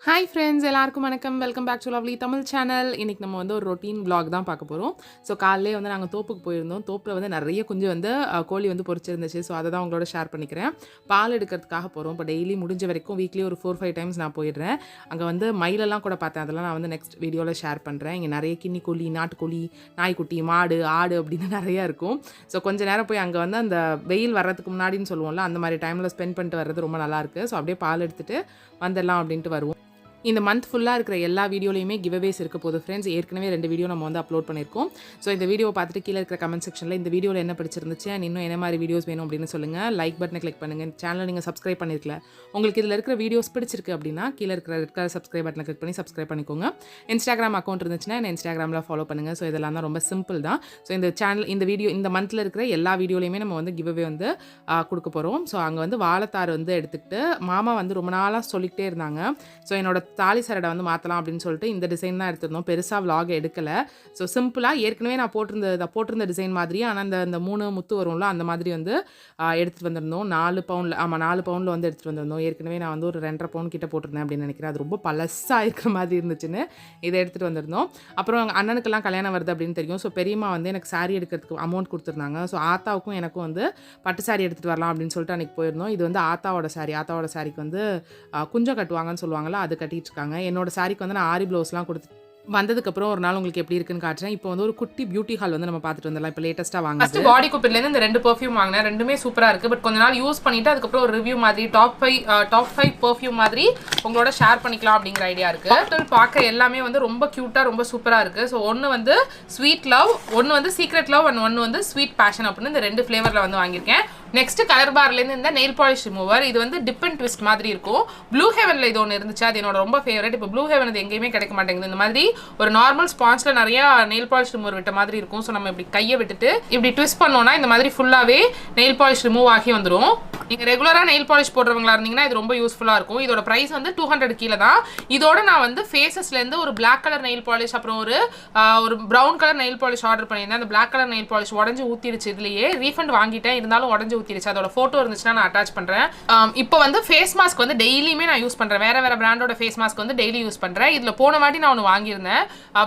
Hi friends, எல்லாருக்கும் வணக்கம். Welcome back to lovely Tamil channel. இன்னைக்கு நம்ம வந்து ஒரு ரொட்டீன் vlog தான் பார்க்க போறோம். ஸோ காலையிலே வந்து நாங்கள் தோப்புக்கு போயிருந்தோம். தோப்பில் வந்து நிறைய குஞ்சு வந்து கோழி வந்து பொரிச்சிருந்துச்சு. ஸோ அதை தான் உங்களோட ஷேர் பண்ணிக்கிறேன். பால் எடுக்கிறதுக்காக போகிறோம். இப்போ டெய்லி முடிஞ்ச வரைக்கும் வீக்லி ஒரு 4-5 டைம்ஸ் நான் போயிடுறேன். அங்கே வந்து மயிலெல்லாம் கூட பார்த்தேன். அதெல்லாம் நான் வந்து நெக்ஸ்ட் வீடியோவில் ஷேர் பண்ணுறேன். இங்கே நிறைய கின்னி கோழி, நாட்டுக்கோழி, நாய்க்குட்டி, மாடு, ஆடு அப்படின்னு நிறையா இருக்கும். ஸோ கொஞ்சம் நேரம் போய் அங்கே வந்து அந்த வெயில் வர்றதுக்கு முன்னாடின்னு சொல்லுவோம்ல, அந்த மாதிரி டைமில் ஸ்பெண்ட் பண்ணிட்டு வர்றது ரொம்ப நல்லாயிருக்கு. ஸோ அப்படியே பால் எடுத்துகிட்டு வந்துடலாம் அப்படின்ட்டு வருவோம். இந்த மந்த் ஃபுல்லாக இருக்கிற எல்லா வீடியோலையுமே கிவ்அவேஸ் இருக்க போது ஃப்ரெண்ட்ஸ். ஏற்கனவே 2 வீடியோ நம்ம வந்து அப்லோட் பண்ணியிருக்கோம். ஸோ இந்த வீடியோவை பார்த்துட்டு கீழே இருக்கிற கமெண்ட் செக்ஷனில் இந்த வீடியோவில் என்ன பிடிச்சிருந்துச்சு அண்ட் இன்னும் என்ன மாதிரி வீடியோஸ் வேணும் அப்படின்னு சொல்லுங்கள். லைக் பட்டனை கிளிக் பண்ணுங்கள். சேனலை நீங்கள் சப்ஸ்கிரைப் பண்ணியிருக்கல, உங்களுக்கு இதில் இருக்கிற வீடியோஸ் பிடிச்சிருக்கு அப்படின்னா கீழே இருக்கிற சப்ஸ்கிரைப் பட்டனை கிளிக் பண்ணி சப்ஸ்கிரைப் பண்ணிக்கோங்க. இன்ஸ்டாகிராம் அக்கௌண்ட் இருந்துச்சுன்னா என்ன இன்ஸ்டாகிராமில் ஃபாலோ பண்ணுங்கள். ஸோ இதெல்லாம் தான் ரொம்ப சிம்பிள் தான். ஸோ இந்த சேனல் இந்த மந்தில் இருக்கிற எல்லா வீடியோலையுமே நம்ம வந்து கிவ்அவே வந்து கொடுக்க போகிறோம். ஸோ அங்கே வந்து வாழைத்தார் வந்து எடுத்துக்கிட்டு மாமா வந்து ரொம்ப நாளாக சொல்லிக்கிட்டே இருந்தாங்க. ஸோ என்னோட தாலி சரடை வந்து மாற்றலாம் அப்படின்னு சொல்லிட்டு இந்த டிசைன் தான் எடுத்திருந்தோம். பெருசாக vlog எடுக்கலை. ஸோ சிம்பிளாக ஏற்கனவே நான் போட்டிருந்த டிசைன் மாதிரியே, ஆனால் அந்த 3 முத்து வரும்ல அந்த மாதிரி வந்து எடுத்துகிட்டு வந்திருந்தோம். 4 பவுனில், ஆமாம் 4 பவுனில் வந்து எடுத்துகிட்டு வந்திருந்தோம். ஏற்கனவே நான் வந்து ஒரு 2.5 பவுன் கிட்ட போட்டிருந்தேன் அப்படின்னு நினைக்கிறேன். அது ரொம்ப பழசாக இருக்கிற மாதிரி இருந்துச்சுன்னு இதை எடுத்துகிட்டு வந்திருந்தோம். அப்புறம் அண்ணனுக்கெல்லாம் கல்யாணம் வருது அப்படின்னு தெரியும். ஸோ பெரியம்மா வந்து எனக்கு சாரீ எடுக்கிறதுக்கு அமௌண்ட் கொடுத்துருந்தாங்க. ஸோ ஆத்தாவுக்கும் எனக்கும் வந்து பட்டு சாரீ எடுத்துகிட்டு வரலாம் அப்படின்னு சொல்லிட்டு அன்றைக்கி போயிருந்தோம். இது வந்து ஆத்தாவோட சாரீக்கு வந்து குஞ்சம் கட்டுவாங்கன்னு சொல்லுவாங்கள்ல, அது கட்டிகிட்டு இருக்காங்க. என்னோட சாரிக்கு வந்து நான் ஆரி ப்ளவுஸ்லாம் கொடுத்து வந்ததுக்கப்புறம் ஒரு நாள் உங்களுக்கு எப்படி இருக்குன்னு காட்டுறேன். இப்போ வந்து ஒரு குட்டி பியூட்டி ஹால் வந்து நம்ம பார்த்துட்டு வந்துடலாம். இப்போ லேட்டஸ்ட்டாக வாங்க. ஃபஸ்ட்டு பாடி குப்பிட்லேருந்து இந்த 2 பெர்ஃப்யூம் வாங்கினேன். ரெண்டுமே சூப்பராக இருக்குது. பட் கொஞ்ச நாள் யூஸ் பண்ணிவிட்டு அதுக்கப்புறம் ஒரு ரிவ்யூ மாதிரி டாப் 5 பெர்ஃப்யூம் மாதிரி உங்களோட ஷேர் பண்ணிக்கலாம் அப்படிங்கிற ஐடியா இருக்குது. டோட்டல் பார்க்க எல்லாமே வந்து ரொம்ப க்யூட்டாக ரொம்ப சூப்பராக இருக்குது. ஸோ ஒன்று வந்து ஸ்வீட் லவ், ஒன்று வந்து சீக்ரெட் லவ் அண்ட் ஒன்று வந்து ஸ்வீட் பேஷன் அப்படின்னு இந்த 2 ஃப்ளேவரில் வந்து வாங்கியிருக்கேன். நெக்ஸ்ட் கலர் பார்லேருந்து இந்த நெயில் பாலிஷ் ரிமூவர். இது வந்து டிப் அண்ட் ட்விஸ்ட் மாதிரி இருக்கும். ப்ளூ ஹெவனில் இது ஒன்று இருந்துச்சு, அது என்னோட ரொம்ப ஃபேவரட். இப்போ ப்ளூ ஹெவன் இது எங்கேயுமே கிடைக்க மாட்டேங்குது. இந்த மாதிரி ஒரு நார்மல் ஸ்பான்ஸில் நிறைய நெயில் பாலிஷ் ரிமூவர் விட்ட மாதிரி இருக்கும். ஸோ நம்ம இப்படி கையை விட்டுட்டு இப்படி ட்விஸ்ட் பண்ணோன்னா இந்த மாதிரி ஃபுல்லாகவே நெயில் பாலிஷ் ரிமூவ் ஆகி வந்துடும். நீங்கள் ரெகுலராக நெயில் பாலிஷ் போடுறவங்களா இருந்தீங்கன்னா இது ரொம்ப யூஸ்ஃபுல்லாக இருக்கும். இதோட ப்ரைஸ் வந்து 200 கீழே தான். இதோட நான் வந்து ஃபேஸஸ்லேருந்து ஒரு பிளாக் கலர் நெயில் பாலிஷ் அப்புறம் ஒரு brown colour nail polish order பண்ணியிருந்தேன். அந்த பிளாக் கலர் நெயில் பாலிஷ் உடஞ்சி ஊற்றிடுச்சு. இதுலேயே ரீஃபண்ட் வாங்கிட்டேன், இருந்தாலும் உடஞ்சி ஊற்றிடுச்சு. அதோட ஃபோட்டோ இருந்துச்சுன்னா நான் அட்டாச் பண்ணுறேன். இப்போ வந்து ஃபேஸ் மாஸ்க் வந்து டெய்லியுமே நான் யூஸ் பண்ணுறேன். வேறு பிராண்டோட ஃபேஸ் மாஸ்க் வந்து டெய்லி யூஸ் பண்ணுறேன். இதில் போன வாட்டி நான் ஒன்று வாங்கியிருந்தேன்,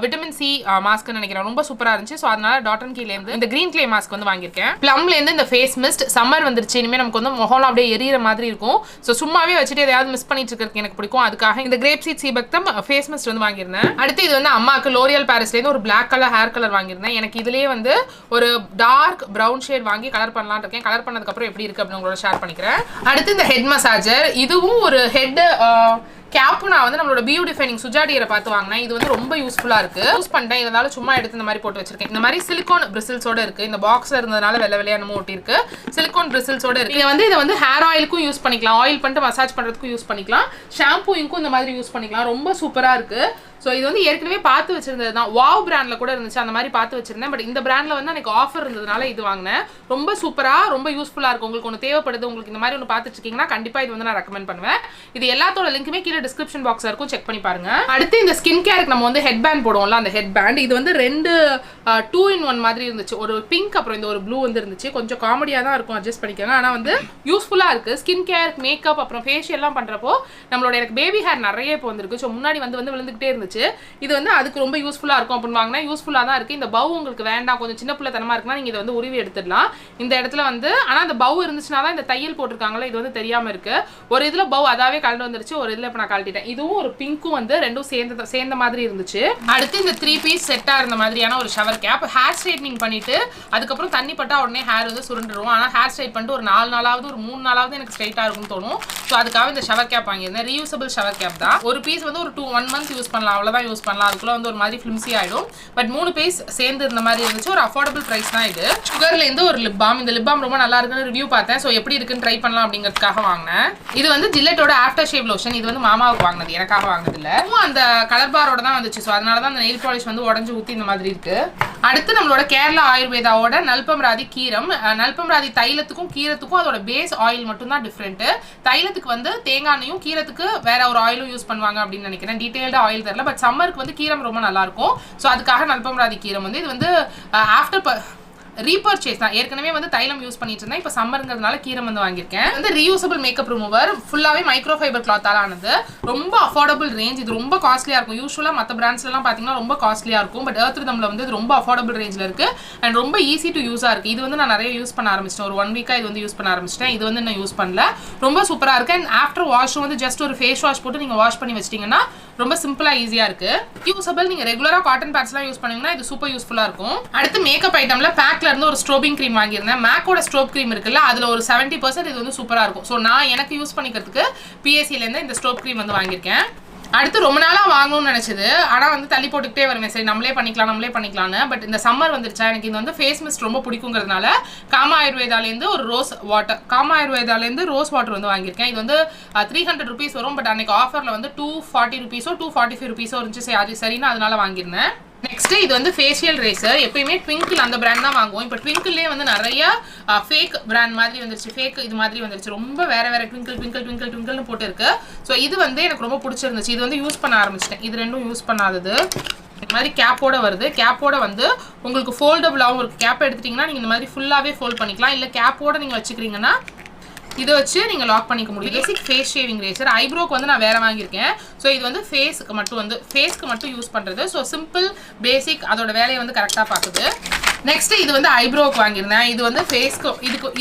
விட்டமின் சி மாஸ்க்னு நினைக்கிறேன். ரொம்ப சூப்பராக இருந்துச்சு. ஸோ அதனால டாட்டன் கீழேருந்து இந்த கிரீன் கிளே மாஸ்க் வந்து வாங்கியிருக்கேன். ப்ளம்லேருந்து இந்த ஃபேஸ் மிஸ்ட். சம்மர் வந்துருச்சு, இனிமேல் நமக்கு வந்து முகம்லாம் அப்படியே எரியிற மாதிரி இருக்கும். ஸோ சும்மாவே வச்சுட்டு எதையாவது மிஸ் பண்ணிட்டு இருக்கிறதுக்கு எனக்கு பிடிக்கும். அதுக்காக இந்த கிரேப் சீட் சீபக்தம் ஃபேஸ் மிஸ்ட் வந்து வாங்கியிருந்தேன். அடுத்து இது வந்து அம்மாவுக்கு லோரியல் பாரிஸ்லேருந்து ஒரு பிளாக் கலர் ஹேர் கலர் வாங்கியிருந்தேன். எனக்கு இதுலேயே வந்து ஒரு டார்க் ப்ரௌன் ஷேட் வாங்கி கலர் பண்ணலான்னு இருக்கேன். கலர் பண்ணதுக்கப்புறம் எப்படி இருக்குது அப்படின்னு உங்களோட ஷேர் பண்ணிக்கிறேன். அடுத்து இந்த ஹெட் மசாஜர். இதுவும் ஒரு ஹெட் கேப்பு நான் வந்து நம்மளோட பியூட்டிஃபைனிங் சுஜாடியரை பார்த்து வாங்கினேன். இது வந்து ரொம்ப யூஸ்ஃபுல்லாக இருக்குது. யூஸ் பண்ணிட்டேன், இருந்தாலும் சும்மா எடுத்து இந்த மாதிரி போட்டு வச்சிருக்கேன். இந்த மாதிரி சிலிகான் பிரிசில்ஸோட இருக்குது. இந்த பாக்ஸில் இருந்ததுனால வெள்ளையானமும் ஒட்டி இருக்கு. சிலிகான் பிரிசில்ஸோட இருக்குது. நீங்கள் இதை வந்து ஹேர் ஆயிலுக்கும் யூஸ் பண்ணிக்கலாம், ஆயில் பண்ணிட்டு மசாஜ் பண்ணுறதுக்கும் யூஸ் பண்ணிக்கலாம், ஷாம்பூயிங்க்கும் இந்த மாதிரி யூஸ் பண்ணிக்கலாம். ரொம்ப சூப்பராக இருக்குது. ஸோ இது வந்து ஏற்கனவே பார்த்து வச்சிருந்தது தான். வாவ் பிராண்டில் கூட இருந்துச்சு, அந்த மாதிரி பார்த்து வச்சிருந்தேன். பட் இந்த பிராண்டில் வந்து எனக்கு ஆஃபர் இருந்ததுனால இது வாங்கினேன். ரொம்ப சூப்பராக ரொம்ப யூஸ்ஃபுல்லாக இருக்கும். உங்களுக்கு ஒன்று தேவைப்படுது, உங்களுக்கு இந்த மாதிரி ஒன்று பார்த்துட்டு இருக்கீங்கன்னா கண்டிப்பாக இது வந்து நான் ரெக்கமெண்ட் பண்ணுவேன். இது எல்லாத்தோட லிங்க்குமே கீழே டிஸ்கிரிப்ஷன் பாக்ஸில் இருக்கும், செக் பண்ணி பாருங்க. அடுத்து இந்த ஸ்கின் கேருக்கு நம்ம வந்து ஹெட் பேண்ட் போடுவோம்ல, அந்த ஹெட் பேண்ட் இது வந்து 2 in 1 மாதிரி இருந்துச்சு. ஒரு பிங்க் அப்புறம் இந்த ஒரு ப்ளூ வந்து இருந்துச்சு. கொஞ்சம் காமெடியாக தான் இருக்கும், அட்ஜஸ்ட் பண்ணிக்கோங்க. ஆனால் வந்து யூஸ்ஃபுல்லாக இருக்குது. ஸ்கின் கேர், மேக்கப் அப்புறம் ஃபேஷியல்லாம் பண்ணுறப்போ நம்மளோட எனக்கு பேபி ஹேர் நிறைய இப்போ வந்துருக்கு. ஸோ முன்னாடி வந்து விழுந்துகிட்டே இருந்துச்சு. இது வந்து அதுக்கு ரொம்ப யூஸ்ஃபுல்லாக இருக்கும் அப்படின்னு வாங்கினா யூஸ்ஃபுல்லாக தான் இருக்குது. இந்த பவு உங்களுக்கு வேண்டாம், கொஞ்சம் சின்ன பிள்ளைத்தனமாக இருக்குன்னா நீங்கள் இதை வந்து உருவி எடுத்துடலாம் இந்த இடத்துல வந்து. ஆனால் அந்த பவு இருந்துச்சுன்னா தான் இந்த தையல் போட்டிருக்காங்களா, இது வந்து தெரியாமல் இருக்குது. ஒரு இதில் பவு அதாவே கலந்து வந்துருச்சு, ஒரு இதில் இப்போ நான் கழட்டிட்டேன். இதுவும் ஒரு பிங்க்கும் வந்து ரெண்டும் சேர்ந்த மாதிரி இருந்துச்சு. அடுத்து இந்த 3 பீஸ் செட்டாக இருந்த மாதிரியான ஒரு ஷவர் கேப். ஹேர் ஸ்ட்ரைட்னிங் பண்ணிட்டு அதுக்கப்புறம் தண்ணி பட்டா உடனே ஹேர் வந்து சுருண்டுரும். ஆனால் ஹேர் ஸ்ட்ரைட் பண்ணிட்டு ஒரு 4 நாளாவது ஒரு 3 நாளாவது எனக்கு ஸ்ட்ரைட்டாக இருக்கும்னு தோணும். ஸோ அதுக்காக இந்த ஷவர் கேப் வாங்கியிருந்தேன். ரீயூசபிள் ஷவர் கேப் தான். ஒரு பீஸ் வந்து ஒரு 1 month யூஸ் பண்ணலாம், அவ்வளோதான் யூஸ் பண்ணலாம். அதுக்குள்ள வந்து ஒரு மாதிரி ஃபிலிம்ஸி ஆயிடும். பட் 3 பீஸ் சேர்ந்து இருந்த மாதிரி இருந்துச்சு. ஒரு அஃபோர்டபுள் பிரைஸ் தான் இது. சுகர்லேருந்து ஒரு லிப் பாம். இந்த லிப் பாம் ரொம்ப நல்லா இருக்குன்னு ரிவ்யூ பார்த்தேன். ஸோ எப்படி இருக்குன்னு ட்ரை பண்ணலாம் அப்படிங்கிறதுக்காக வாங்கினேன். இது வந்து ஜில்லட்டோட ஆஃப்டர் ஷேவ் லோஷன். இது வந்து மாமாவுக்கு வாங்கினது, எனக்காக வாங்கினது இல்லை. அந்த கலர் பாரோட தான் வந்துச்சு. ஸோ அதனால தான் அந்த நெயில் பாலிஷ் வந்து உடஞ்சி ஊற்றி இந்த மாதிரி இருக்கு. அடுத்து நம்மளோட கேரளா ஆயுர்வேதாவோட நல்பம்ராதி கீரம். நல்பம்ராதி தைலத்துக்கும் கீரத்துக்கும் அதோட பேஸ் ஆயில் மட்டும் தான் டிஃப்ரெண்ட். தைலத்துக்கு வந்து தேங்காய் எண்ணெயும், கீரத்துக்கு வேற ஒரு ஆயிலும் யூஸ் பண்ணுவாங்க அப்படின்னு நினைக்கிறேன். டீடைல்டு ஆயில் தெரியல. பட் சம்மருக்கு வந்து கீரம் ரொம்ப நல்லா இருக்கும். ஸோ அதுக்காக நல்பம்ராதி கீரம் வந்து இது வந்து ரீபர்ச்சேஸ் தான். ஏற்கனவே வந்து தைலம் யூஸ் பண்ணிட்டு இருந்தேன். இப்போ சம்மர்ங்கிறதுனால கீரம் வந்து வாங்கியிருக்கேன். வந்து ரீயூசபிள் மேக்கப் ரிமூவர், ஃபுல்லாவே மைக்ரோ ஃபைபர் கிளாத்தால ஆனது. ரொம்ப அஃபோர்டபுள் ரேஞ்ச். இது ரொம்ப காஸ்ட்லியா இருக்கும். யூஸ்வலா மற்ற பிராண்ட்ஸ்லாம் பாத்தீங்கன்னா ரொம்ப காஸ்ட்லியா இருக்கும். பட் எர்த் ரிதம்ல வந்து இது ரொம்ப அஃபோர்டபுள் ரேஞ்சில் இருக்கு அண்ட் ரொம்ப ஈஸி டு யூஸா இருக்கு. இது வந்து நான் நிறைய யூஸ் பண்ண ஆரம்பிச்சிட்டேன். ஒரு 1 வீக்கா இது வந்து யூஸ் பண்ண ஆரம்பிச்சிட்டேன். இது வந்து நான் யூஸ் பண்ணல. ரொம்ப சூப்பரா இருக்கு. அண்ட் ஆஃப்டர் வாஷ் வந்து ஜஸ்ட் ஒரு ஃபேஸ் வாஷ் போட்டு நீங்க வாஷ் பண்ணி வச்சிட்டீங்கன்னா ரொம்ப சிம்பிளா ஈஸியா இருக்கு. யூஸபிள். நீங்க ரெகுலரா காட்டன் பேட்ஸ்லாம் யூஸ் பண்ணீங்கன்னா இது சூப்பர் யூஸ்ஃபுல்லா இருக்கும். அடுத்து மேக்கப் ஐட்டம்ல பேக்ல இருந்து ஒரு ஸ்ட்ரோபிங் க்ரீம் வாங்கியிருந்தேன். மேக்கோட ஸ்ட்ரோப் க்ரீம் இருக்குல்ல, அதுல ஒரு 70% இது வந்து சூப்பரா இருக்கும். ஸோ நான் எனக்கு யூஸ் பண்ணிக்கிறதுக்கு பிஎஸ்சில இருந்து இந்த ஸ்ட்ரோப் க்ரீம் வந்து வாங்கியிருக்கேன். அடுத்து ரொம்ப நாளா வாங்கணும்னு நினைச்சது, ஆனா வந்து தள்ளி போட்டுக்கிட்டே வருவேன். சரி நம்மளே பண்ணிக்கலாம்னு. பட் இந்த சம்மர் வந்துருச்சா, எனக்கு இது வந்து ஃபேஸ் மிஸ்ட் ரொம்ப பிடிக்குங்கிறதுனால காமா ஆயுர்வேதாலேருந்து ஒரு ரோஸ் வாட்டர் வந்து வாங்கியிருக்கேன். இது வந்து 300 rupees வரும். பட் அன்னைக்கு ஆஃபர்ல வந்து 240 rupees 245 rupees இருந்துச்சு. அது சரின்னு அதனால வாங்கியிருந்தேன். நெக்ஸ்ட் இது வந்து ஃபேஷியல் ரேசர். எப்பயுமே ட்விங்கிள் அந்த பிராண்ட் தான் வாங்குவோம். இப்போ ட்விங்கிள்லேயே வந்து நிறைய ஃபேக் பிராண்ட் மாதிரி வந்துருச்சு. ஃபேக் இது மாதிரி வந்துருச்சு. ரொம்ப வேற ட்விங்கிள்னு போட்டு இருக்கு. ஸோ இது வந்து எனக்கு ரொம்ப பிடிச்சிருந்துச்சு. இது வந்து யூஸ் பண்ண ஆரம்பிச்சிட்டேன். இது ரெண்டும் யூஸ் பண்ணாதது. இந்த மாதிரி கேப்போட வருது. கேப்போட வந்து உங்களுக்கு ஃபோல்டபுளாகவும் இருக்குது. கேப் எடுத்துட்டிங்கன்னா நீங்கள் இந்த மாதிரி ஃபுல்லாகவே ஃபோல்ட் பண்ணிக்கலாம். இல்லை கேப்போட நீங்கள் வச்சுக்கிறீங்கன்னா இதை வச்சு நீங்கள் லாக் பண்ணிக்க முடியும். பேசிக் ஃபேஸ் ஷேவிங் ரேசர். ஐப்ரோக்கு வந்து நான் வேறு வாங்கியிருக்கேன். ஸோ இது வந்து ஃபேஸ்க்கு மட்டும் யூஸ் பண்ணுறது. ஸோ சிம்பிள் பேசிக் அதோட வேலையை வந்து கரெக்டாக பார்க்குது. நெக்ஸ்ட் இது வந்து ஐப்ரோக்கு வாங்கியிருந்தேன். இது வந்து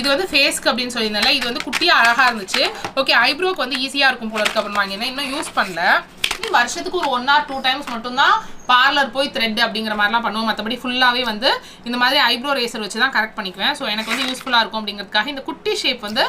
இது வந்து ஃபேஸ்க்கு அப்படின்னு சொல்லியிருந்தேன்ல, இது வந்து குட்டியாக அழகாக இருந்துச்சு. ஓகே ஐப்ரோக்கு வந்து ஈஸியாக இருக்கும் போல இருக்கு அப்படின்னு வாங்கியிருந்தேன். இன்னும் யூஸ் பண்ணல. வருஷத்துக்கு ஒரு 1 or 2 times மட்டும்தான் பார்லர் போய் த்ரெட் அப்படிங்கிற மாதிரிலாம் பண்ணுவோம். மற்றபடி ஃபுல்லாகவே வந்து இந்த மாதிரி ஐப்ரோ ரேசர் வச்சு தான் கரெக்ட் பண்ணிக்குவேன். ஸோ எனக்கு வந்து யூஸ்ஃபுல்லாக இருக்கும் அப்படிங்கிறதுக்காக இந்த குட்டி ஷேப் வந்து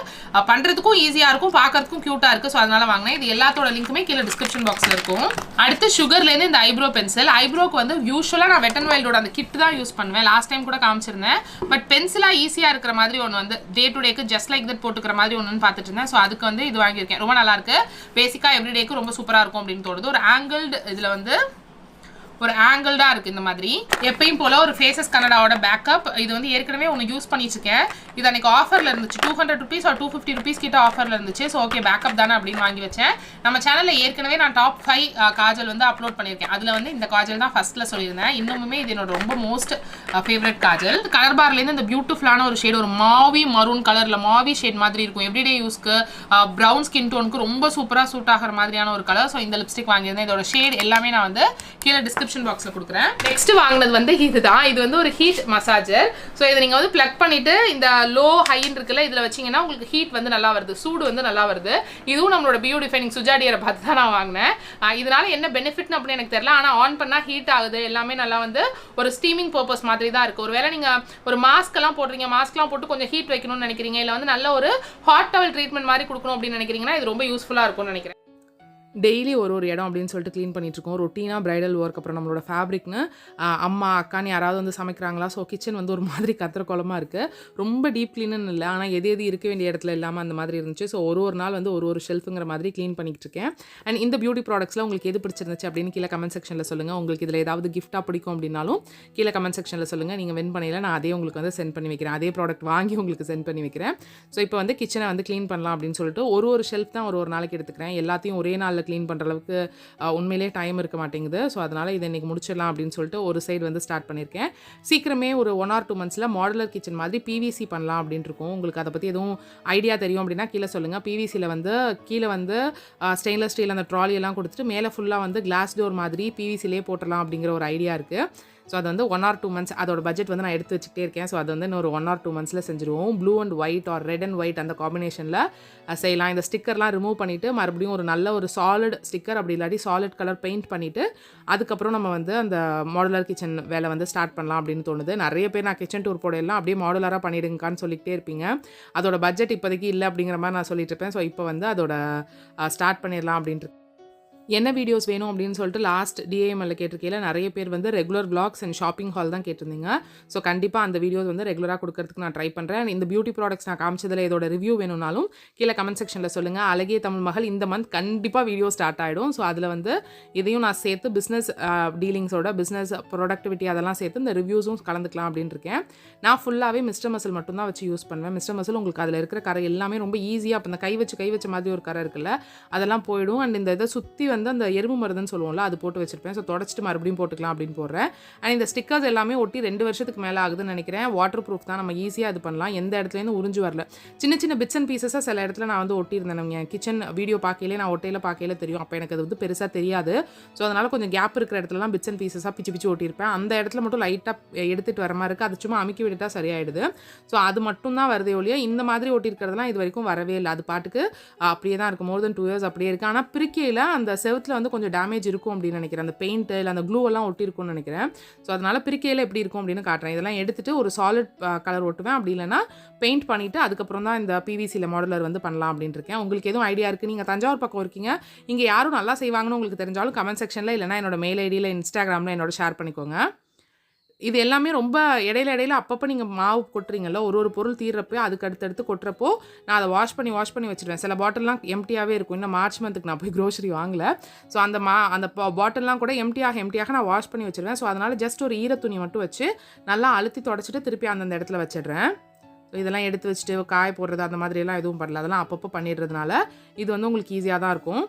பண்ணுறதுக்கும் ஈஸியாக இருக்கும், பார்க்கறதுக்கும் க்யூட்டாக இருக்குது. ஸோ அதனால வாங்கினேன். இது எல்லாத்தோட லிங்க்குமே கீழே டிஸ்கிரிப்ஷன் பாக்ஸில் இருக்கும். அடுத்து சுகர்லேருந்து இந்த ஐப்ரோ பென்சில். ஐப்ரோக்கு வந்து யூஸ்வலாக நான் வெட் அண்ட் வைல்டோட அந்த கிட் தான் யூஸ் பண்ணுவேன். லாஸ்ட் டைம் கூட காமிச்சிருந்தேன். பட் பென்சிலாக ஈஸியாக இருக்கிற மாதிரி ஒன்று வந்து டே டு டேக்கு ஜஸ்ட் லைக் தட் போட்டுக்கிற மாதிரி ஒன்றுன்னு பார்த்துட்டு இருந்தேன். ஸோ அதுக்கு வந்து இது வாங்கியிருக்கேன். ரொம்ப நல்லாயிருக்கு. பேசிக்காக எவ்ரிடேக்கு ரொம்ப சூப்பராக இருக்கும் அப்படின்னு தோணுது. ஒரு ஆங்கிள்டு இதில் வந்து ஒரு ஆங்கிள்டா இருக்கு. இந்த மாதிரி எப்பயும் போல ஒரு ஃபேஸஸ் கனடாவோட பேக்கப். இது வந்து ஏற்கனவே ஒன்று யூஸ் பண்ணிட்டு இருக்கேன். இது அன்னைக்கு ஆஃபர்ல இருந்துச்சு. 200 rupees or 250 rupees கிட்ட ஆஃபர்ல இருந்துச்சு. ஸோ ஓகே பேக்கப் தானே அப்படின்னு வாங்கி வச்சேன். நம்ம சேனல்ல ஏற்கனவே நான் டாப் 5 காஜல் வந்து அப்லோட் பண்ணியிருக்கேன். அதுல வந்து இந்த காஜல் தான் ஃபர்ஸ்ட்ல சொல்லியிருந்தேன். இன்னுமே இது என்னோட ரொம்ப மோஸ்ட் ஃபேவரட் காஜல். கலர் பார்லேருந்து இந்த பியூட்டிஃபுல்லான ஒரு ஷேட், ஒரு மாவி மரூன் கலர்ல மாவி ஷேட் மாதிரி இருக்கும். எவ்ரிடே யூஸ்க்கு ப்ரௌன் ஸ்கின் டோனுக்கு ரொம்ப சூப்பராக சூட் ஆகிற மாதிரியான ஒரு கலர். ஸோ இந்த லிப்ஸ்டிக் வாங்கியிருந்தேன். இதோட ஷேட் எல்லாமே நான் வந்து கீழே டிஸ்கிரிப்ஷன் பாக்ஸ்ல கொடுக்குறேன். நெக்ஸ்ட் வாங்கினது வந்து இதுதான். இது வந்து ஒரு ஹீட் மசாஜர். ஸோ இதை நீங்க வந்து பிளக் பண்ணிட்டு இந்த லோ ஹைன்னு இருக்குல்ல, இதுல வச்சீங்கன்னா உங்களுக்கு ஹீட் வந்து நல்லா வருது, சூடு வந்து நல்லா வருது. இதுவும் நம்மளோட பியூட்டிஃபைனிங் சுஜாடியரை பார்த்து தான் நான் வாங்கினேன். இதனால என்ன பெனிஃபிட்னு அப்படின்னு எனக்கு தெரியல. ஆனால் ஆன் பண்ணா ஹீட் ஆகுது. எல்லாமே நல்லா வந்து ஒரு ஸ்டீமிங் பர்பஸ் மாதிரி தான் இருக்கு. ஒருவேளை நீங்க ஒரு மாஸ்க் எல்லாம் போடுறீங்க, மாஸ்க்லாம் போட்டு கொஞ்சம் ஹீட் வைக்கணும்னு நினைக்கிறீங்க, இல்லை வந்து நல்ல ஒரு ஹாட் டவல் ட்ரீட்மெண்ட் மாதிரி கொடுக்கணும் அப்படின்னு நினைக்கிறீங்கன்னா இது ரொம்ப யூஸ்ஃபுல்லா இருக்கும்னு நினைக்கிறேன். டெய்லி ஒரு இடம் அப்படின்னு சொல்லிட்டு க்ளீன் பண்ணிட்டுருக்கோம். ரொட்டீனாக ப்ரைடல் ஒர்க், அப்புறம் நம்மளோட ஃபேப்ரிக்னு அம்மா அக்கான்னு யாராவது வந்து சமைக்கிறாங்களா. ஸோ கிச்சன் வந்து ஒரு மாதிரி கத்திர குளமாக இருக்குது. ரொம்ப டீப் க்ளீனுன்னு இல்லை, ஆனால் எது இருக்க வேண்டிய இடத்துல இல்லாமல் அந்த மாதிரி இருந்துச்சு. ஸோ ஒரு நாள் வந்து ஒரு ஷெல்ஃபுங்கிற மாதிரி க்ளீன் பண்ணிக்கிட்டு இருக்கேன். அண்ட் இந்த பியூட்டி ப்ராடக்ட்ஸில் உங்களுக்கு எது பிடிச்சிருந்துச்சு அப்படின்னு கீழே கமெண்ட் செக்ஷனில் சொல்லுங்கள். உங்களுக்கு இதில் ஏதாவது கிஃப்ட்டாக பிடிக்கும் அப்படின்னாலும் கீழே கமெண்ட் செக்ஷனில் சொல்லுங்கள். நீங்கள் வின் பண்ணியில் நான் அதே உங்களுக்கு வந்து சென்ட் பண்ணி வைக்கிறேன். அதே ப்ராடக்ட் வாங்கி உங்களுக்கு சென்ட் பண்ணி வைக்கிறேன். ஸோ இப்போ வந்து கிச்சனை வந்து க்ளீன் பண்ணலாம் அப்படின்னு சொல்லிட்டு ஒரு ஷெல்ஃப் தான் ஒரு நாளைக்கு எடுத்துக்கிறேன். எல்லாத்தையும் ஒரே நாளில் க்ளீன் பண்ணுற அளவுக்கு உண்மையிலே டைம் இருக்க மாட்டேங்குது. ஸோ அதனால் இதை இன்றைக்கி முடிச்சிடலாம் அப்படின்னு சொல்லிட்டு ஒரு சைடு வந்து ஸ்டார்ட் பண்ணியிருக்கேன். சீக்கிரமே ஒரு 1 or 2 months மாடுலர் கிச்சன் மாதிரி பிவிசி பண்ணலாம் அப்படின்ட்டு இருக்கோம். உங்களுக்கு அதை பற்றி எதுவும் ஐடியா தெரியும் அப்படின்னா கீழே சொல்லுங்கள். பிவிசியில் வந்து கீழே வந்து ஸ்டெயின்லெஸ் ஸ்டீல் அந்த ட்ராலியெல்லாம் கொடுத்துட்டு மேலே ஃபுல்லாக வந்து கிளாஸ் டோர் மாதிரி பிவிசிலே போட்டலாம் அப்படிங்கிற ஒரு ஐடியா இருக்குது. ஸோ அது வந்து 1 or 2 months அதோட பட்ஜெட் வந்து நான் எடுத்து வச்சுக்கிட்டே இருக்கேன். ஸோ அது வந்து இன்னொரு 1 or 2 months செஞ்சுருவோம். Blue and white or red and white அந்த காம்பினேஷனில் செய்யலாம். இந்த ஸ்டிக்கர்லாம் ரிமூவ் பண்ணிவிட்டு மறுபடியும் ஒரு நல்ல ஒரு சாலிட் ஸ்டிக்கர் அப்படி இல்லாட்டி சாலிட் கலர் பெயிண்ட் பண்ணிவிட்டு அதுக்கப்புறம் நம்ம வந்து அந்த மாடுலர் கிச்சன் வேலை வந்து ஸ்டார்ட் பண்ணலாம் அப்படின்னு தோணுது. நிறைய பேர் நான் கிச்சன் டூர் போடையெல்லாம் அப்படியே மாடுலராக பண்ணிடுங்கக்கான்னு சொல்லிக்கிட்டே இருப்பீங்க. அதோட பட்ஜெட் இப்போதைக்கு இல்லை அப்படிங்கிற மாதிரி நான் சொல்லிட்டு இருப்பேன். ஸோ இப்போ வந்து அதோட ஸ்டார்ட் பண்ணிடலாம் அப்படின்ட்டு என்ன வீடியோஸ் வேணும் அப்படின்னு சொல்லிட்டு லாஸ்ட் டிஏஎம்எல்ல கேட்டிருக்கையில் நிறைய பேர் வந்து regular vlogs and shopping hall தான் கேட்டிருந்தீங்க. ஸோ கண்டிப்பாக அந்த வீடியோஸ் வந்து ரெகுலராக கொடுக்கறதுக்கு நான் ட்ரை பண்ணுறேன். இந்த பியூட்டி ப்ராடக்ட்ஸ் நான் காமிச்சதில் இதோட ரிவ்யூ வேணும்னாலும் கீழே கமெண்ட் செக்ஷனில் சொல்லுங்கள். அழகிய தமிழ் மகள் இந்த மந்த் கண்டிப்பாக வீடியோ ஸ்டார்ட் ஆகிடும். ஸோ அதில் வந்து இதையும் நான் சேர்த்து பிஸ்னஸ் டீலிங்ஸோட பிஸ்னஸ் ப்ரொடக்டிவிட்டி அதெல்லாம் சேர்த்து இந்த ரிவ்யூஸும் கலந்துக்கலாம் அப்படின்னு இருக்கேன். நான் ஃபுல்லாகவே மிஸ்டர் மசில் மட்டும்தான் வச்சு யூஸ் பண்ணுவேன். மிஸ்டர் மசில் உங்களுக்கு அதில் இருக்கிற கரை எல்லாமே ரொம்ப ஈஸியாக இப்போ இந்த கை வச்ச மாதிரி ஒரு கரை இருக்குல்ல அதெல்லாம் போயிடும். அண்ட் இந்த இதை சுற்றி வந்து அந்த எறும்பு மருந்துன்னு சொல்லுவோம்ல, அது போட்டு வச்சிருப்பேன். ஸோ தொடச்சிட்டு மறுபடியும் போட்டுக்கலாம் அப்படின்னு போடுறேன். அண்ட் இந்த ஸ்டிக்கர்ஸ் எல்லாமே ஒட்டி 2 வருஷத்துக்கு மேலே ஆகுதுன்னு நினைக்கிறேன். வாட்டர் ப்ரூஃப் தான், நம்ம ஈஸியாக இது பண்ணலாம். எந்த இடத்துலேருந்து உறிஞ்சு வரல. சின்ன சின்ன பிட்ஸ் அண்ட் பீசஸாக சில இடத்துல நான் வந்து ஒட்டியிருந்தேன். நம்ம கிச்சன் வீடியோ பார்க்கையிலே நான் ஒட்டையில் பார்க்கையில தெரியும். அப்போ எனக்கு அது வந்து பெருசாக தெரியாது. ஸோ அதனால் கொஞ்சம் கேப் இருக்கிற இடத்துலலாம் பிட்ஸ் அண்ட் பீசஸாக பிச்சு பிச்சு ஒட்டியிருப்பேன். அந்த இடத்துல மட்டும் லைட்டாக எடுத்துகிட்டு வர மாதிரி இருக்குது. அது சும்மா அமுக்கி விட்டுட்டா சரியாயிடுது. ஸோ அது மட்டும் தான் வருதே ஒழிய இந்த மாதிரி ஒட்டியிருக்கிறதுலாம் இது வரைக்கும் வரவே இல்லை. அது பாட்டுக்கு அப்படியே தான் இருக்குது. மோர் தென் 2 இயர்ஸ் அப்படியே இருக்குது. ஆனால் பிரிக்கையில் அந்த செவத்தில் வந்து கொஞ்சம் டேமேஜ் இருக்கும் அப்படின்னு நினைக்கிறேன். அந்த பெயிண்ட்டு இல்லை அந்த க்ளூ எல்லாம் ஒட்டியிருக்கும்னு நினைக்கிறேன். ஸோ அதனால் பிரிக்கையில் எப்படி இருக்கும் அப்படின்னு காட்டுறேன். இதெல்லாம் எடுத்துகிட்டு ஒரு சாலிட் கலர் ஒட்டுவேன். அப்படி இல்லைனா பெயிண்ட் பண்ணிவிட்டு அதுக்கப்புறம் தான் இந்த பிவிசியில் மாடலர் வந்து பண்ணலாம் அப்படின்னு இருக்கேன். உங்களுக்கு எதுவும் ஐடியா இருக்குது, நீங்கள் தஞ்சாவூர் பக்கம் இருக்கீங்க, இங்கே யாரும் நல்லா செய்வாங்கன்னு உங்களுக்கு தெரிஞ்சாலும் கமெண்ட் செக்ஷனில் இல்லைனா என்னோட மெயில் ஐடியில் இன்ஸ்டாகிராமில் என்னோட ஷேர் பண்ணிக்கோங்க. இது எல்லாமே ரொம்ப இடையில அப்பப்போ நீங்கள் மாவு கொட்டுறீங்கல்ல, ஒரு பொருள் தீர்றப்போ அதுக்கு அடுத்தடுத்து கொட்டுறப்போ நான் அதை வாஷ் பண்ணி வச்சுருவேன். சில பாட்டில்லாம் எம்டியாகவே இருக்கும். இன்னும் மார்ச் மந்த்துக்கு நான் போய் க்ரோசரி வாங்கலை. ஸோ அந்த பாட்டில்லாம் கூட எம்டியாக நான் வாஷ் பண்ணி வச்சுருவேன். ஸோ அதனால் ஜஸ்ட் ஒரு ஈர துணி மட்டும் வச்சு நல்லா அழுத்தி தொடச்சிட்டு திருப்பி அந்தந்த இடத்துல வச்சிடுறேன். ஸோ இதெல்லாம் எடுத்து வச்சுட்டு காய போடுறது அந்த மாதிரியெல்லாம் எதுவும் பண்ணல. அதெல்லாம் அப்பப்போ பண்ணிடுறதுனால இது வந்து உங்களுக்கு ஈஸியாக தான் இருக்கும்.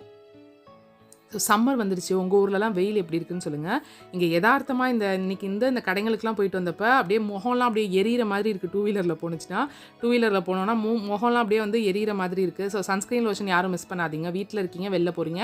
ஸோ சம்மர் வந்துடுச்சு. உங்கள் ஊர்லலாம் வெயில் எப்படி இருக்குன்னு சொல்லுங்கள். இங்கே யதார்த்தமாக இன்றைக்கி இந்த கடைங்களுக்குலாம் போயிட்டு வந்தப்போ அப்படியே முகம்லாம் அப்படியே எரியிற மாதிரி இருக்குது. 2 வீலரில் போணுச்சுன்னா 2 வீலரில் போனோன்னா முகம்லாம் அப்படியே வந்து எரியிற மாதிரி இருக்குது. ஸோ சன்ஸ்க்ரீன் லோஷன் யாரும் மிஸ் பண்ணாதீங்க. வீட்டில் இருக்கீங்க, வெளில போகிறீங்க,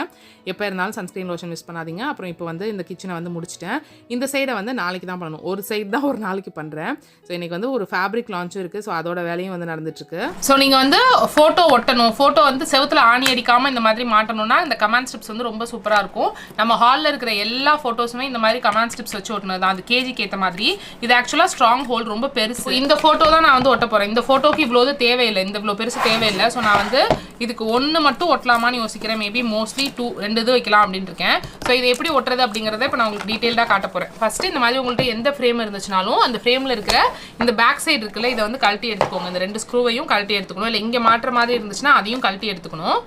எப்போ இருந்தாலும் சன்ஸ்க்ரீன் லோஷன் மிஸ் பண்ணாதீங்க. அப்புறம் இப்போ வந்து இந்த கிச்சனை வந்து முடிச்சிட்டேன். இந்த சைடை வந்து நாளைக்கு தான் பண்ணணும். ஒரு சைடு தான் ஒரு நாளைக்கு பண்ணுறேன். ஸோ இன்றைக்கி வந்து ஒரு ஃபேப்ரிக் லான்ச்சும் இருக்குது. ஸோ அதோட வேலையும் வந்து நடந்துட்டுருக்கு. ஸோ நீங்கள் வந்து ஃபோட்டோ ஒட்டணும், ஃபோட்டோ வந்து செவத்தில் ஆணி அடிக்காமல் இந்த மாதிரி மாட்டணும்னா இந்த கமெண்ட் ஸ்ட்ரிப்ஸ் வந்து ரொம்ப சூப்பராக இருக்கும். நம்ம ஹாலில் இருக்கிற எல்லா ஃபோட்டோஸுமே இந்த மாதிரி கமெண்ட் ஸ்ட்ரிப்ஸ் வச்சு ஒட்டினது தான். அது கேஜிக்கு ஏற்ற மாதிரி. இது ஆக்சுவலாக ஸ்ட்ராங் ஹோல் ரொம்ப பெருசு. இந்த ஃபோட்டோ தான் நான் வந்து ஒட்ட போகிறேன். இந்த ஃபோட்டோக்கு இவ்வளோ தேவையில்லை, இவ்வளோ பெருசு தேவையில்லை. ஸோ நான் வந்து இதுக்கு 1 மட்டும் ஒட்டலாமான்னு யோசிக்கிறேன். மேபி மோஸ்ட்லி 2 இது வைக்கலாம் அப்படின்னு இருக்கேன். ஸோ இது எப்படி ஒட்டுறது அப்படிங்கிறத இப்போ நான் உங்களுக்கு டீட்டெயில்டாக காட்ட போகிறேன். ஃபஸ்ட்டு இந்த மாதிரி உங்கள்கிட்ட எந்த ஃப்ரேம் இருந்துச்சுனாலும் அந்த ஃப்ரேமில் இருக்கிற இந்த பேக் சைடு இருக்குல்ல, இதை வந்து கழட்டி எடுத்துக்கோங்க. இந்த 2 ஸ்க்ரூவையும் கழட்டி எடுத்துக்கணும். இல்லை இங்கே மாட்டுற மாதிரி இருந்துச்சுன்னா அதையும் கழட்டி எடுத்துக்கணும்.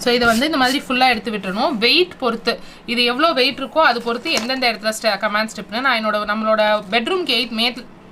ஸோ இதை வந்து இந்த மாதிரி ஃபுல்லாக எடுத்து விட்டுறணும். வெயிட் பொறுத்து, இது எவ்வளோ வெயிட் இருக்கோ அது பொறுத்து எந்தெந்த இடத்துல கமெண்ட் ஸ்டெப்னு நான் நம்மளோட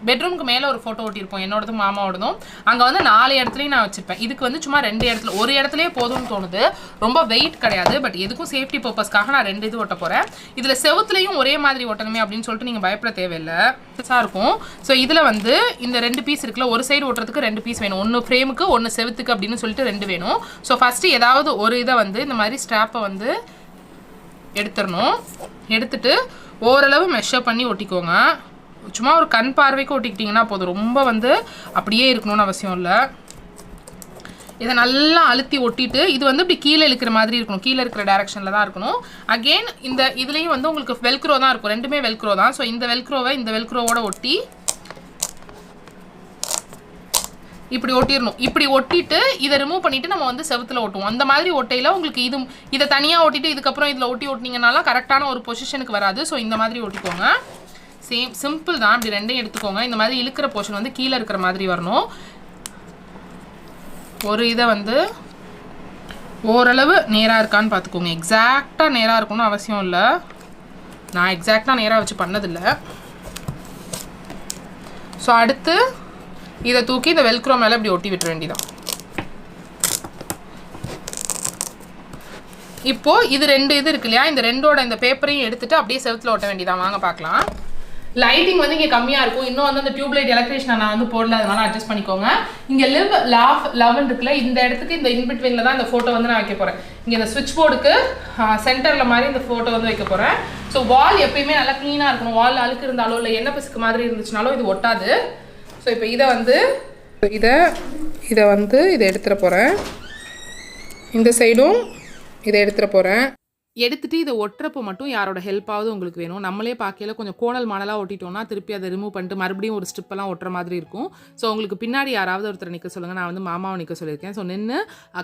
பெட்ரூம்க்கு மேலே ஒரு ஃபோட்டோ ஒட்டியிருப்போம், என்னோடதும் மாமாவோடதும். அங்கே வந்து 4 இடத்துலையும் நான் வச்சுருப்பேன். இதுக்கு வந்து சும்மா 2 இடத்துல, ஒரு இடத்துலேயே போதும்னு தோணுது. ரொம்ப வெயிட் கிடையாது, பட் எதுக்கும் சேஃப்டி பர்பஸ்க்காக நான் 2 இது ஒட்ட போகிறேன். இதில் செவத்துலையும் ஒரே மாதிரி ஒட்டணுமே அப்படின்னு சொல்லிட்டு நீங்கள் பயப்பட தேவையில்லை, பெருசாக இருக்கும். ஸோ இதில் வந்து இந்த 2 பீஸ் இருக்குல்ல, ஒரு சைடு ஒட்டுறதுக்கு 2 பீஸ் வேணும். 1 ஃப்ரேமுக்கு 1 செவத்துக்கு அப்படின்னு சொல்லிட்டு 2 வேணும். ஸோ ஃபஸ்ட்டு ஏதாவது ஒரு இதை வந்து இந்த மாதிரி ஸ்ட்ராப்பை வந்து எடுத்துடணும். எடுத்துட்டு ஓரளவு மெஷர் பண்ணி ஒட்டிக்கோங்க. சும்மா ஒரு கண் பார்வைக்கு ஒட்டிக்கிட்டிங்கன்னா போதும். ரொம்ப வந்து அப்படியே இருக்கணும்னு அவசியம் இல்லை. இதை நல்லா அழுத்தி ஒட்டிட்டு இது வந்து இப்படி கீழே இழுக்கிற மாதிரி இருக்கணும். கீழே இருக்கிற டைரக்ஷனில் தான் இருக்கணும். அகெயின் இந்த இதுலேயும் வந்து உங்களுக்கு வெல்க்ரோ தான் இருக்கும். 2மே வெல்க்ரோ தான். ஸோ இந்த வெல்க்ரோவை இந்த வெல்க்ரோவோட ஒட்டி இப்படி ஒட்டிடணும். இப்படி ஒட்டிட்டு இதை ரிமூவ் பண்ணிவிட்டு நம்ம வந்து செவத்தில் ஒட்டுவோம். அந்த மாதிரி ஒட்டையில் உங்களுக்கு இதை தனியாக ஒட்டிட்டு இதுக்கப்புறம் இதில் ஒட்டினீங்கனால கரெக்டான ஒரு பொசிஷனுக்கு வராது. ஸோ இந்த மாதிரி ஒட்டிக்கோங்க. சிம்பிள் தான். இப்படி 2யும் எடுத்துக்கோங்க. இந்த மாதிரி இழுக்கிற போர்ஷன் வந்து கீழே இருக்கிற மாதிரி வரணும். ஒரு இதை வந்து ஓரளவு நேராக இருக்கான்னு பார்த்துக்கோங்க. எக்ஸாக்டாக நேராக இருக்கணும்னு அவசியம் இல்லை. நான் எக்ஸாக்டாக நேராக வச்சு பண்ணதில்லை. ஸோ அடுத்து இதை தூக்கி இந்த வெல்க்ரோ மேலே இப்படி ஒட்டி விட்டுற வேண்டியதான். இப்போது இது 2 இது இருக்கு இல்லையா, இந்த 2ஓட இந்த பேப்பரையும் எடுத்துகிட்டு அப்படியே செவத்தில் ஒட்ட வேண்டியதான். வாங்க பார்க்கலாம். லைட்டிங் வந்து இங்கே கம்மியாக இருக்கும். இன்னும் வந்து அந்த டியூப்லைட் எலக்ட்ரிஷன் நான் வந்து போடல, அதனால அட்ஜஸ்ட் பண்ணிக்கோங்க. இங்கே லவ் இருக்குல்ல, இந்த இடத்துக்கு இந்த இன்பிட்வீனில் தான் இந்த ஃபோட்டோ வந்து நான் வைக்க போகிறேன். இங்கே இந்த ஸ்விட்ச் போர்டுக்கு சென்டரில் மாதிரி இந்த ஃபோட்டோ வந்து வைக்க போகிறேன். ஸோ வால் எப்பயுமே நல்லா க்ளீனாக இருக்கணும். வால் அழுக்கு இருந்தாலோ இல்லை எண்ணெய் பிசுக்கு மாதிரி இருந்துச்சுனாலும் இது ஒட்டாது. ஸோ இப்போ இதை எடுத்துட போகிறேன். இந்த சைடும் இதை எடுத்துட போகிறேன். எடுத்துகிட்டு இதை ஒட்டுறப்போ மட்டும் யாரோட ஹெல்ப்பாவது உங்களுக்கு வேணும். நம்மளே பார்க்கல கொஞ்சம் கோணல் மாடலாக ஒட்டிட்டோம்னா திருப்பி அதை ரிமூவ் பண்ணிட்டு மறுபடியும் ஒரு ஸ்ட்ரிப்பெல்லாம் ஒட்டுற மாதிரி இருக்கும். ஸோ உங்களுக்கு பின்னாடி யாராவது ஒருத்தர் நிற்க சொல்லுங்கள். நான் வந்து மாமாவை நிற்க சொல்லியிருக்கேன். ஸோ நின்று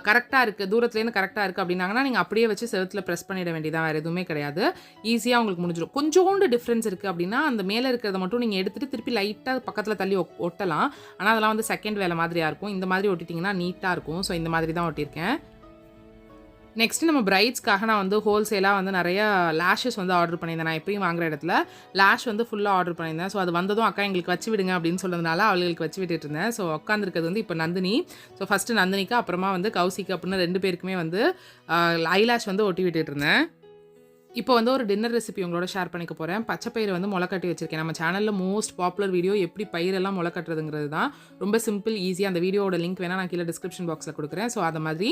கரெக்டாக இருக்குது, தூரத்துலேருந்து கரெக்டாக இருக்குது அப்படின்னாங்கன்னா நீங்கள் அப்படியே வச்சு செவத்தில் ப்ரெஸ் பண்ணிட வேண்டியதான். வேறு எதுவுமே கிடையாது. ஈஸியாக உங்களுக்கு முடிஞ்சிடும். கொஞ்சோண்டு டிஃப்ரென்ஸ் இருக்குது அப்படின்னா அந்த மேலே இருக்கிறத மட்டும் நீங்கள் எடுத்துகிட்டு திருப்பி லைட்டாக பக்கத்தில் தள்ளி ஒட்டலாம். ஆனால் அதெல்லாம் வந்து செகண்ட் வேலை மாதிரியாக இருக்கும். இந்த மாதிரி ஒட்டிட்டிங்கன்னா நீட்டாக இருக்கும். ஸோ இந்த மாதிரி தான் ஒட்டியிருக்கேன். நெக்ஸ்ட்டு நம்ம பிரைட்ஸ்க்காக நான் வந்து ஹோல்சேலாக வந்து நிறையா லேஷஸ் வந்து ஆர்டர் பண்ணியிருந்தேன். நான் எப்பயும் வாங்குற இடத்துல லேஷ் வந்து ஃபுல்லாக ஆர்டர் பண்ணியிருந்தேன். ஸோ அது வந்ததும் அக்கா எங்களுக்கு வச்சு விடுங்க அப்படின்னு சொன்னதுனால அவளுக்கு வச்சு விட்டுட்டு இருந்தேன். ஸோ உட்காந்துருக்கிறது வந்து இப்போ நந்தினி. ஸோ ஃபஸ்ட்டு நந்தினிக்கு அப்புறமா வந்து கௌசிக்கு அப்படின்னு 2 பேருக்குமே வந்து ஐலாஷ் வந்து ஒட்டி விட்டுட்டு இருந்தேன். இப்போ வந்து ஒரு டின்னர் ரெசிபி உங்களோட ஷேர் பண்ணிக்க போகிறேன். பச்சை பயிறு வந்து முளைக்கட்டி வச்சிருக்கேன். நம்ம சேனலில் மோஸ்ட் பாப்புலர் வீடியோ எப்படி பயிரெல்லாம் முளைக்கட்டுறதுங்கிறது தான். ரொம்ப சிம்பிள், ஈஸியாக. அந்த வீடியோட லிங்க் வேணால் நான் கீழே டிஸ்கிரிப்ஷன் பாக்ஸில் கொடுக்குறேன். ஸோ அதை மாதிரி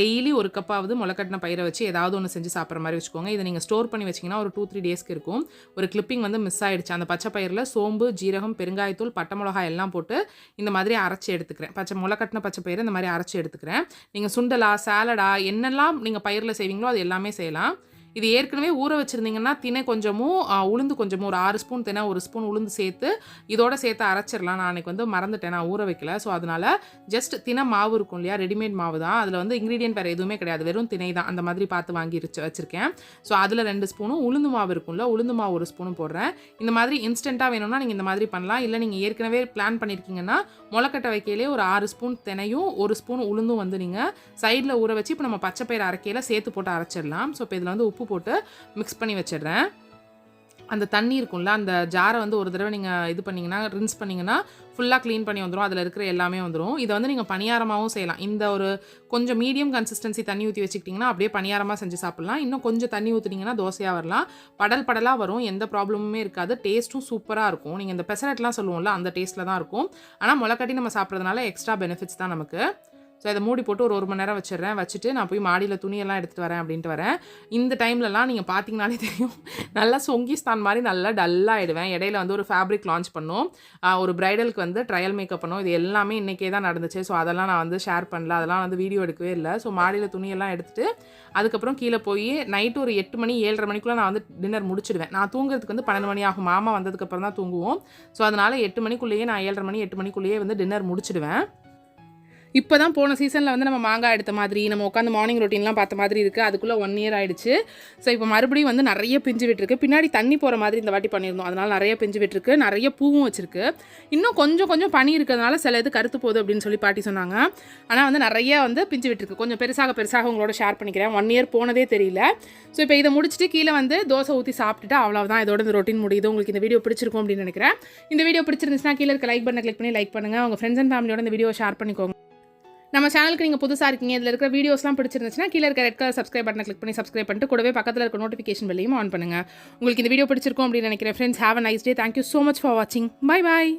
டெய்லி ஒரு கப்பாவது முளைக்கட்டின பயிரை வச்சு ஏதாவது ஒன்று செஞ்சு சாப்பிட்ற மாதிரி வச்சுக்கோங்க. இதை நீங்கள் ஸ்டோர் பண்ணி வச்சிங்கன்னா ஒரு 2-3 டேஸ்க்கு இருக்கும். ஒரு கிளிப்பிங் வந்து மிஸ் ஆகிடுச்சு. அந்த பச்சை பயிரில் சோம்பு, ஜீரகம், பெருங்காயத்தூள், பட்டை மிளகாய் எல்லாம் போட்டு இந்த மாதிரி அரைச்சி எடுத்துக்கிறேன். முளைக்கட்டின பச்சை பயிரை இந்த மாதிரி அரைச்சி எடுத்துக்கிறேன். நீங்கள் சுண்டலா, சாலடா என்னெல்லாம் நீங்கள் பயிரில் செய்வீங்களோ அது எல்லாமே செய்யலாம். இது ஏற்கனவே ஊற வச்சுருந்தீங்கன்னா தினை கொஞ்சமும் உளுந்து கொஞ்சமும் ஒரு 6 ஸ்பூன் தினை 1 ஸ்பூன் உளுந்து சேர்த்து இதோட சேர்த்து அரைச்சிடலாம். நான் அன்றைக்கி வந்து மறந்துட்டேன், நான் ஊற வைக்கல. ஸோ அதனால் ஜஸ்ட் தினை மாவு இருக்கும் இல்லையா, ரெடிமேட் மாவு தான். அதில் வந்து இன்க்ரீடியன்ட் வேறு எதுவுமே கிடையாது, வெறும் தினை தான். அந்த மாதிரி பார்த்து வாங்கி வச்சுருக்கேன். ஸோ அதில் 2 ஸ்பூனும் உளுந்து மாவு இருக்கும்ல, உளுந்து மாவு 1 ஸ்பூனும் போடுறேன். இந்த மாதிரி இன்ஸ்டண்ட்டாக வேணும்னா நீங்கள் இந்த மாதிரி பண்ணலாம். இல்லை நீங்கள் ஏற்கனவே பிளான் பண்ணியிருக்கீங்கன்னா முளைக்கட்டை வைக்கையிலே ஒரு 6 ஸ்பூன் தினையும் 1 ஸ்பூன் உளுந்தும் வந்து நீங்கள் சைடில் ஊற வச்சு இப்போ நம்ம பச்சை பயிறு அரைக்கையில் சேர்த்து போட்டு அரைச்சிடலாம். ஸோ இப்போ இதில் வந்து உப்பு போட்டு மிக்ஸ் பண்ணி வச்சிடுறேன். அந்த தண்ணி இருக்கும்ல, அந்த ஜாரை வந்து ஒரு தடவை நீங்கள் இது பண்ணிங்கன்னா, ரின்ஸ் பண்ணிங்கன்னா ஃபுல்லாக க்ளீன் பண்ணி வந்துடும். அதில் இருக்கிற எல்லாமே வந்துடும். இதை வந்து நீங்கள் பணியாரமாகவும் செய்யலாம். இந்த ஒரு கொஞ்சம் மீடியம் கன்சிஸ்டன்சி தண்ணி ஊற்றி வச்சுக்கிட்டிங்கன்னா அப்படியே பணியாரமாக செஞ்சு சாப்பிட்லாம். இன்னும் கொஞ்சம் தண்ணி ஊற்றினீங்கன்னா தோசையாக வரலாம். படலாக வரும், எந்த ப்ராப்ளமுமே இருக்காது. டேஸ்ட்டும் சூப்பராக இருக்கும். நீங்கள் இந்த பெசரட்லாம் சொல்லுவோம்ல, அந்த டேஸ்ட்டில் தான் இருக்கும். ஆனால் முளைக்கட்டி நம்ம சாப்பிட்றதுனால எக்ஸ்ட்ரா பெனிஃபிட்ஸ் தான் நமக்கு. ஸோ அதை மூடி போட்டு ஒரு 1 மணி நேரம் வச்சிடுறேன். வச்சுட்டு நான் போய் மாடியில் துணியெல்லாம் எடுத்துகிட்டு வரேன் அப்படின்ட்டு வரேன். இந்த டைம்லலாம் நீங்கள் பார்த்தீங்கனாலே தெரியும், நல்லா சொங்கிஸ்தான் மாதிரி நல்லா டல்லாகிடுவேன். இடையில வந்து ஒரு ஃபேப்ரிக் லான்ச் பண்ணோம், ஒரு பிரைடலுக்கு வந்து ட்ரையல் மேக்கப் பண்ணோம். இது எல்லாமே இன்றைக்கே தான் நடந்துச்சு. ஸோ அதெல்லாம் நான் வந்து ஷேர் பண்ணல, அதெல்லாம் வந்து வீடியோ எடுக்கவே இல்லை. ஸோ மாடியில் துணியெல்லாம் எடுத்துகிட்டு அதுக்கப்புறம் கீழே போய் நைட்டு ஒரு 8 மணி 7:30 மணிக்குள்ளே நான் வந்து டின்னர் முடிச்சிடுவேன். நான் தூங்குறதுக்கு வந்து 12 மணி ஆகும். மாமா வந்ததுக்கப்புறம் தான் தூங்குவோம். ஸோ அதனால் 8 மணிக்குள்ளேயே நான் 7:30 மணி 8 மணிக்குள்ளேயே வந்து டின்னர் முடிச்சிடுவேன். இப்போ தான் போன சீசனில் வந்து நம்ம மாங்காய் எடுத்த மாதிரி, நம்ம உட்காந்து மார்னிங் ரொட்டீன்லாம் பார்த்த மாதிரி இருக்குது. அதுக்குள்ளே 1 இயர் ஆகிடுச்சு. ஸோ இப்போ மறுபடியும் வந்து நிறைய பிஞ்சு விட்டுருக்கு. பின்னாடி தண்ணி போகிற மாதிரி இந்த வாட்டி பண்ணியிருந்தோம். அதனால் நிறைய பிஞ்சு விட்டுருக்கு, நிறைய பூவும் வச்சுருக்கு. இன்னும் கொஞ்சம் பனி இருக்கிறதுனால சில இது கருத்து போகுது அப்படின்னு சொல்லி பாட்டி சொன்னாங்க. ஆனால் வந்து நிறைய வந்து பிஞ்சு விட்டுருக்கு. கொஞ்சம் பெருசாக உங்களோட ஷேர் பண்ணிக்கிறேன். 1 இயர் போனதே தெரியல. ஸோ இப்போ இதை முடிச்சுட்டு கீழே வந்து தோசை ஊற்றி சாப்பிட்டுட்டு அவ்வளோதான், இதோட இந்த ரொட்டீன் முடியுது. உங்களுக்கு இந்த வீடியோ பிடிச்சிருக்கும் அப்படின்னு நினைக்கிறேன். இந்த வீடியோ பிடிச்சிருந்துச்சுன்னா கீழே இருக்க லைக் பட்டனை கிளிக் பண்ணி லைக் பண்ணுங்கள். உங்கள் ஃப்ரெண்ட்ஸ் அண்ட் ஃபேமிலியோட இந்த வீடியோ ஷேர் பண்ணிக்கோங்க. நம்ம சேனலுக்கு நீங்கள் புதுசாக இருக்கீங்க, இதில் இருக்கிற வீடியோஸ்லாம் பிடிச்சிருந்துச்சுன்னா கீழே இருக்க ரெட் கலர் சப்ஸ்கிரைப் பட்டனை கிளிக் பண்ணி சப்ஸ்கிரைப் பண்ணிட்டு கூடவே பக்கத்தில் இருக்க நோட்டிஃபிகேஷன் பெல்லையும் ஆன் பண்ணுங்கள். உங்களுக்கு இந்த வீடியோ பிடிச்சிருக்கும் அப்படின்னு நினைக்கிறேன். Friends, have a nice day. Thank you so much for வாட்சிங். பை பாய்.